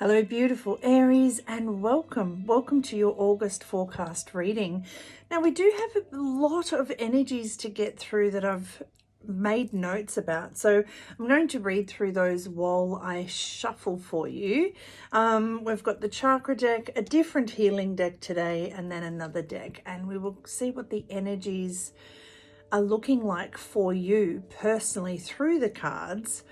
Hello, beautiful Aries, and welcome. Welcome to your August forecast reading. Now, we do have a lot of energies to get through that I've made notes about. So I'm going to read through those while I shuffle for you. We've got the chakra deck, a different healing deck today, and then another deck. And we will see what the energies are looking like for you personally through the cards.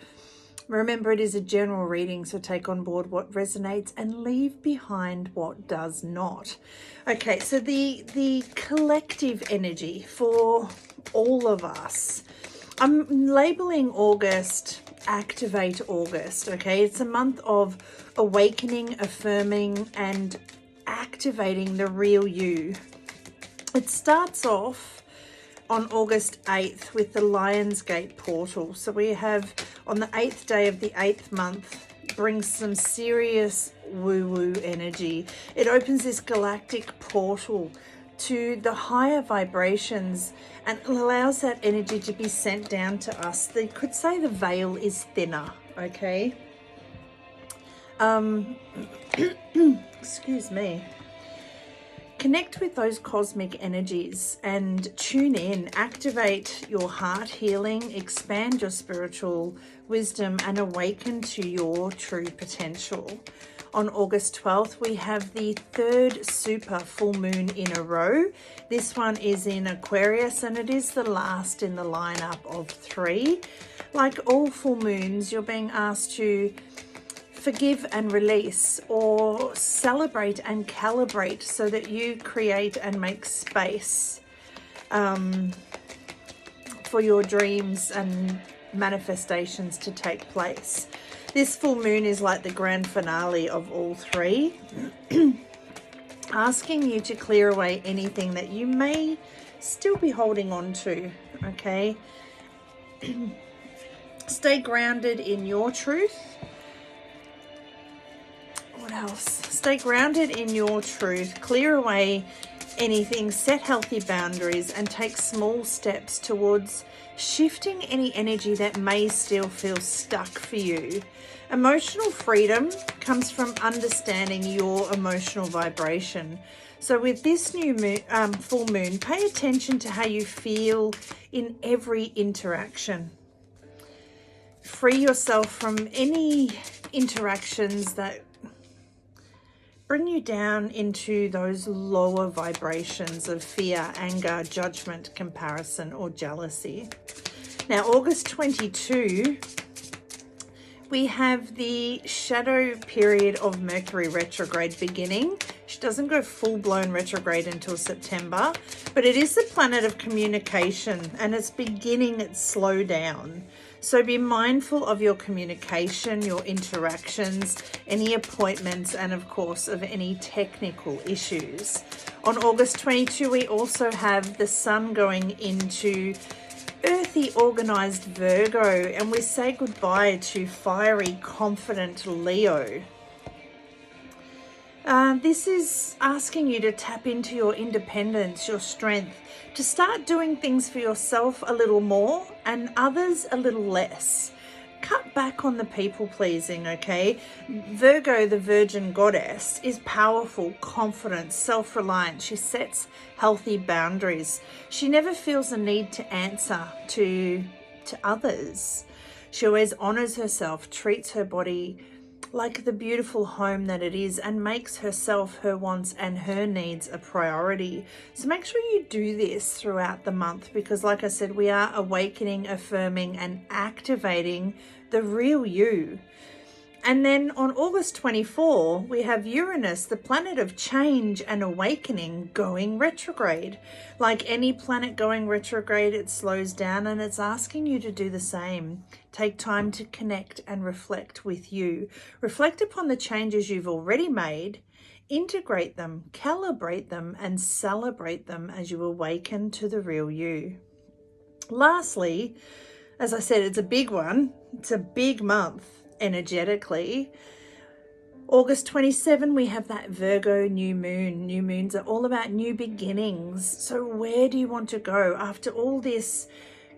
Remember, it is a general reading, so take on board what resonates and leave behind what does not. Okay, so the collective energy for all of us. I'm labeling August, Activate August, okay? It's a month of awakening, affirming, and activating the real you. It starts off on August 8th with the Lionsgate portal. So we have on the 8th day of the 8th month brings some serious woo-woo energy. It opens this galactic portal to the higher vibrations and allows that energy to be sent down to us. They could say the veil is thinner, okay? Excuse me. Connect with those cosmic energies and tune in, activate your heart healing, expand your spiritual wisdom and awaken to your true potential. On August 12th, we have the third super full moon in a row. This one is in Aquarius and it is the last in the lineup of 3. Like all full moons, you're being asked to forgive and release, or celebrate and calibrate so that you create and make space for your dreams and manifestations to take place. This full moon is like the grand finale of all 3, asking you to clear away anything that you may still be holding on to, okay? Stay grounded in your truth. What else? Stay grounded in your truth, clear away anything, set healthy boundaries, and take small steps towards shifting any energy that may still feel stuck for you. Emotional freedom comes from understanding your emotional vibration. So with this new moon, full moon, pay attention to how you feel in every interaction. Free yourself from any interactions that bring you down into those lower vibrations of fear, anger, judgment, comparison, or jealousy. Now, August 22, we have the shadow period of Mercury retrograde beginning. She doesn't go full-blown retrograde until September, but it is the planet of communication and it's beginning its slowdown. So be mindful of your communication, your interactions, any appointments, and of course of any technical issues. On August 22, we also have the sun going into earthy, organized Virgo, and we say goodbye to fiery, confident Leo. This is asking you to tap into your independence, your strength, to start doing things for yourself a little more and others a little less. Cut back on the people pleasing, okay? Virgo, the virgin goddess, is powerful, confident, self-reliant. She sets healthy boundaries. She never feels a need to answer to others. She always honors herself, treats her body like the beautiful home that it is, and makes herself, her wants and her needs a priority. So make sure you do this throughout the month because, like I said, we are awakening, affirming and activating the real you. And then on August 24, we have Uranus, the planet of change and awakening, going retrograde. Like any planet going retrograde, it slows down and it's asking you to do the same. Take time to connect and reflect with you. Reflect upon the changes you've already made, integrate them, calibrate them, and celebrate them as you awaken to the real you. Lastly, as I said, it's a big one. It's a big month energetically. August 27, we have that Virgo new moon. New moons are all about new beginnings. So where do you want to go after all this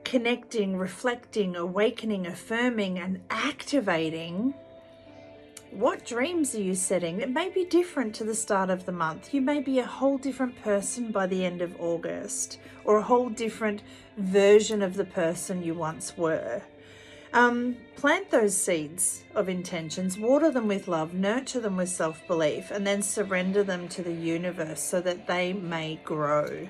connecting, reflecting, awakening, affirming, and activating? What dreams are you setting? It may be different to the start of the month. You may be a whole different person by the end of August, or a whole different version of the person you once were. Plant those seeds of intentions, water them with love, nurture them with self-belief, and then surrender them to the universe so that they may grow.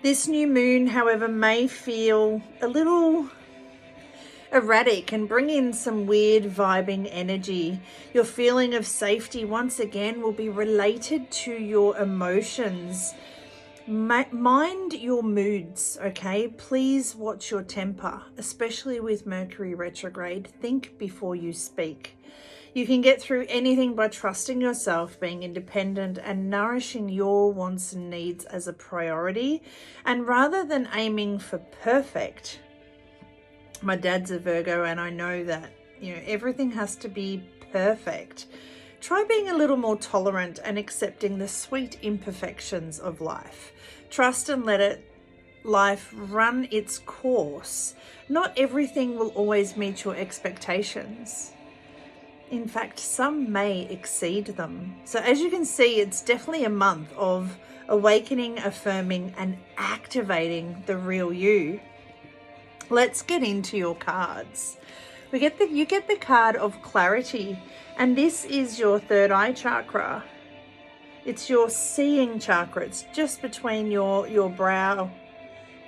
This new moon, however, may feel a little erratic and bring in some weird vibing energy. Your feeling of safety once again will be related to your emotions. Mind your moods, okay? Please watch your temper, especially with Mercury retrograde. Think before you speak. You can get through anything by trusting yourself, being independent, and nourishing your wants and needs as a priority. And rather than aiming for perfect, my dad's a Virgo, and I know that, everything has to be perfect. Try being a little more tolerant and accepting the sweet imperfections of life. Trust and let life run its course. Not everything will always meet your expectations. In fact, some may exceed them. So as you can see, it's definitely a month of awakening, affirming, and activating the real you. Let's get into your cards. You get the card of clarity, and this is your third eye chakra. It's your seeing chakra. It's just between your brow,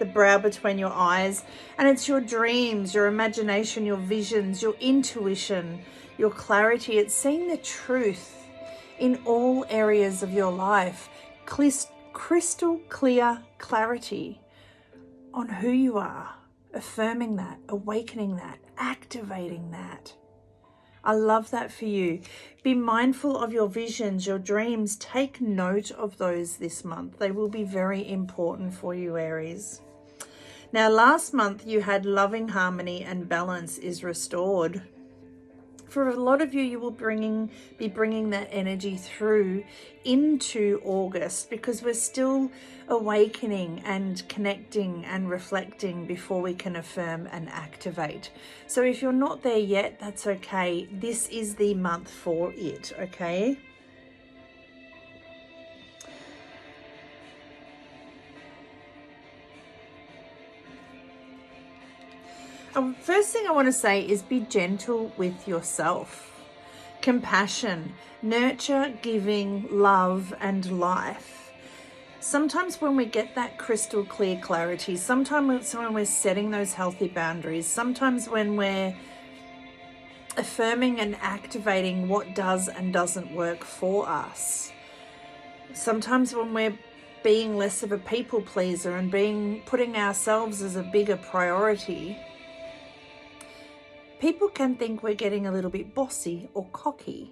the brow between your eyes, and it's your dreams, your imagination, your visions, your intuition, your clarity. It's seeing the truth in all areas of your life. Crystal clear clarity on who you are. Affirming that, awakening that, activating that. I love that for you. Be mindful of your visions, your dreams. Take note of those this month. They will be very important for you, Aries. Now, last month you had loving harmony and balance is restored. For a lot of you, you will be bringing that energy through into August, because we're still awakening and connecting and reflecting before we can affirm and activate. So if you're not there yet, that's okay. This is the month for it, okay? First thing I want to say is be gentle with yourself. Compassion, nurture, giving, love, and life. Sometimes when we get that crystal clear clarity, sometimes when we're setting those healthy boundaries, sometimes when we're affirming and activating what does and doesn't work for us, sometimes when we're being less of a people pleaser and putting ourselves as a bigger priority, people can think we're getting a little bit bossy or cocky.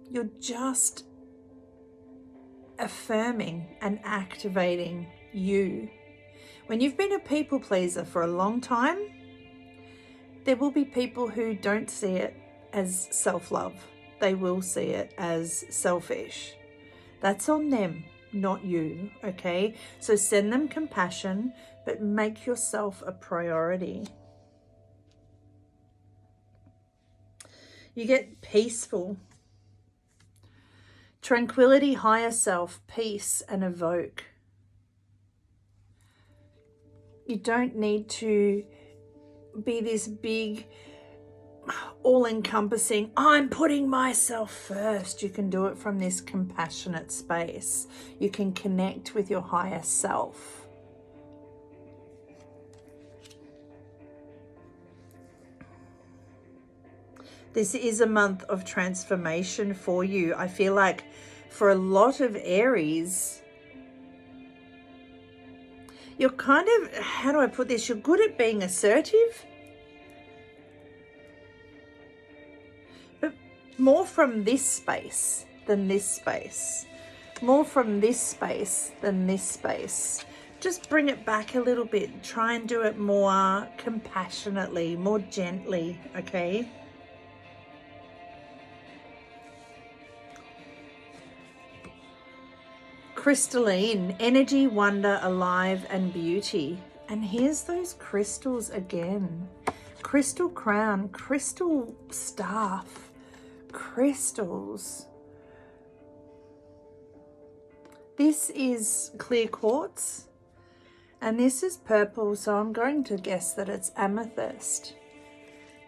You're just affirming and activating you. When you've been a people pleaser for a long time, there will be people who don't see it as self-love. They will see it as selfish. That's on them, not you, okay? So send them compassion, but make yourself a priority. You get peaceful, tranquility, higher self, peace, and evoke. You don't need to be this big, all-encompassing, I'm putting myself first. You can do it from this compassionate space. You can connect with your higher self. This is a month of transformation for you. I feel like for a lot of Aries, you're kind of, how do I put this? You're good at being assertive, but more from this space than this space. More from this space than this space. Just bring it back a little bit. Try and do it more compassionately, more gently, okay? Crystalline, energy, wonder, alive, and beauty. And here's those crystals again. crystal crown, crystal staff, crystals. This is clear quartz and this is purple, so I'm going to guess that it's amethyst.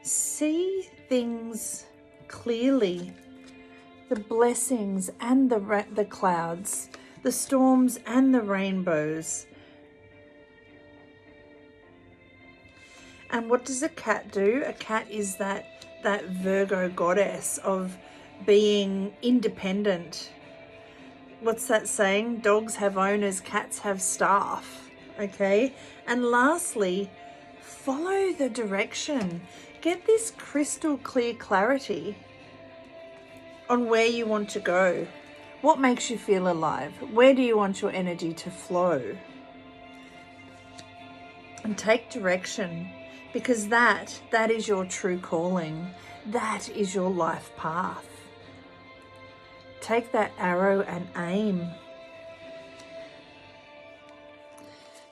See things clearly, the blessings and the clouds, the storms and the rainbows. And what does a cat do? A cat is that Virgo goddess of being independent. What's that saying? Dogs have owners, cats have staff. Okay. And lastly, follow the direction. Get this crystal clear clarity on where you want to go. What makes you feel alive? Where do you want your energy to flow? And take direction, because that is your true calling. That is your life path. Take that arrow and aim.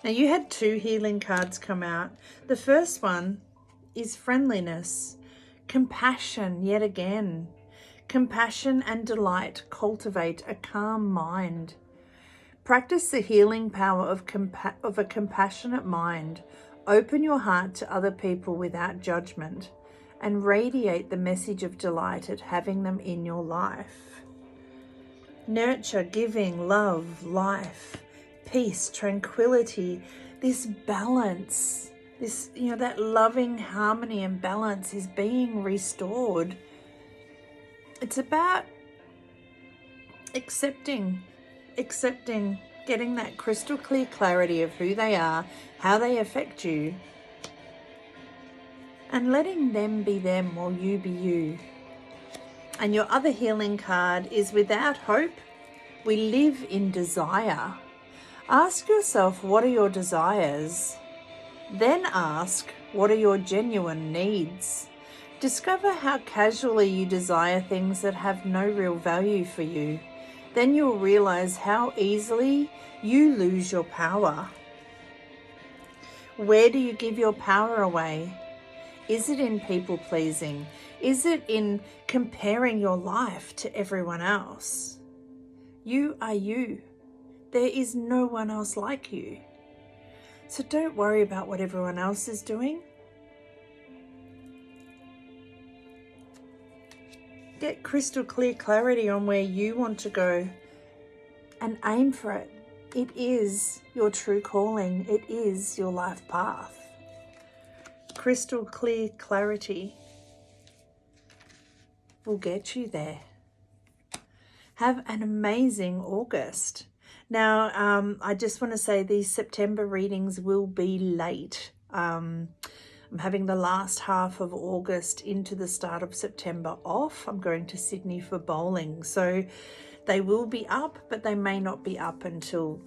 Now you had 2 healing cards come out. The first one is friendliness, compassion yet again. Compassion and delight cultivate a calm mind. Practice the healing power of a compassionate mind. Open your heart to other people without judgment and radiate the message of delight at having them in your life. Nurture, giving, love, life, peace, tranquility, this balance, this, that loving harmony and balance is being restored. It's about accepting, getting that crystal clear clarity of who they are, how they affect you, and letting them be them while you be you. And your other healing card is without hope, we live in desire. Ask yourself, what are your desires? Then ask, what are your genuine needs? Discover how casually you desire things that have no real value for you. Then you'll realize how easily you lose your power. Where do you give your power away? Is it in people pleasing? Is it in comparing your life to everyone else? You are you. There is no one else like you. So don't worry about what everyone else is doing. Get crystal clear clarity on where you want to go and aim for it. It is your true calling. It is your life path. Crystal clear clarity will get you there. Have an amazing August. Now, I just want to say these September readings will be late. I'm having the last half of August into the start of September off. I'm going to Sydney for bowling. So they will be up, but they may not be up until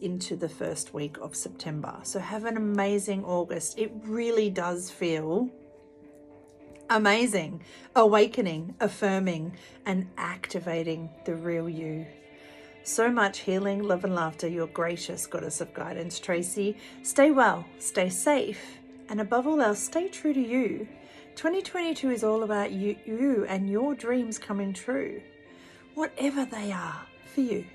into the first week of September. So have an amazing August. It really does feel amazing, awakening, affirming, and activating the real you. So much healing, love and laughter, your gracious goddess of guidance, Tracey. Stay well, stay safe, and above all else, stay true to you. 2022 is all about you and your dreams coming true, whatever they are for you.